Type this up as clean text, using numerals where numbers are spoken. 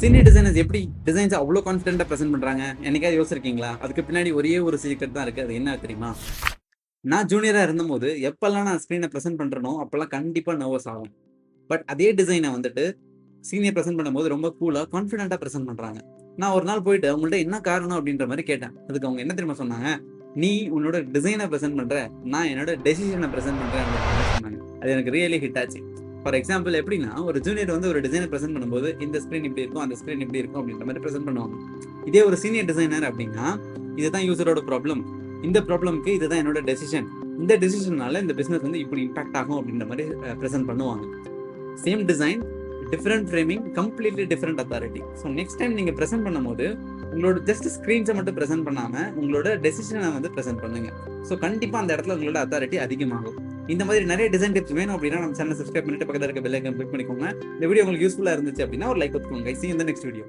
Senior designers எப்படி designs அவ்வளோ கான்ஃபிடென்ட்டாக ப்ரெசென்ட் பண்ணுறாங்க என்னைக்காவது யோசிச்சிருக்கீங்களா? அதுக்கு பின்னாடி ஒரே ஒரு சீக்ரெட் தான் இருக்குது. அது என்ன தெரியுமா? நான் ஜூனியராக இருந்தபோது எப்போல்லாம் நான் ஸ்க்ரீனை ப்ரெசென்ட் பண்ணுறனோ அப்போல்லாம் கண்டிப்பாக நர்வஸ் ஆகும். பட் அதே டிசைனை வந்துட்டு சீனியர் ப்ரெசென்ட் பண்ணும்போது ரொம்ப கூலாக கான்ஃபிடென்ட்டாக ப்ரெசென்ட் பண்ணுறாங்க. நான் ஒரு நாள் போயிட்டு அவங்கள்ட்ட என்ன காரணம் அப்படின்ற மாதிரி கேட்டேன். அதுக்கு அவங்க என்ன தெரியுமா சொன்னாங்க? நீ உன்னோட டிசைனை ப்ரெசென்ட் பண்ணுற, நான் என்னோட டெசிஷனை ப்ரெசென்ட் பண்ணுறேன் அப்படின்னு சொன்னாங்க. அது எனக்கு ரியலி ஹிட் ஆச்சு. ஃபார் எக்ஸாம்பிள் எப்படின்னா, ஒரு ஜூனியர் வந்து ஒரு டிசைனை ப்ரெசென்ட் பண்ணும்போது இந்த ஸ்க்ரீன் இப்படி இருக்கும், அந்த ஸ்க்ரீன் இப்படி இருக்கும் அப்படின்ற மாதிரி ப்ரெசென்ட் பண்ணுவாங்க. இதே ஒரு சீனியர் டிசைனர் அப்படின்னா, இதுதான் யூசரோட ப்ராப்ளம், இந்த ப்ராப்ளம்க்கு இதுதான் என்னோட டெசிஷன், இந்த டெசிஷனால இந்த பிசினஸ் வந்து இப்படி இம்பாக்ட் ஆகும் அப்படின்ற மாதிரி ப்ரெசென்ட் பண்ணுவாங்க. Same design, different framing, completely different authority. So next time நீங்கள் ப்ரெசென்ட் பண்ணும்போது உங்களோட ஜஸ்ட் ஸ்க்ரீன்ஸை மட்டும் ப்ரெசென்ட் பண்ணாமல் உங்களோட டெசிஷனை வந்து ப்ரெசென்ட் பண்ணுங்க. ஸோ கண்டிப்பாக அந்த இடத்துல உங்களோட அத்தாரிட்டி அதிகமாகும். இந்த மாதிரி நிறைய டிசைன் டிப்ஸ் வேணும் அப்படின்னா நம்ம சேனல் சப்ஸ்கிரைப் பண்ணிட்டு பக்கத்தில் இருக்க பெல் ஐகான் கிளிக் பண்ணிக்கோங்க. இந்த வீடியோ உங்களுக்கு யூஸ்ஃபுல்லாக இருந்துச்சு அப்படின்னா ஒரு லைக் கொடுத்துக்கோங்க. See you in the next video.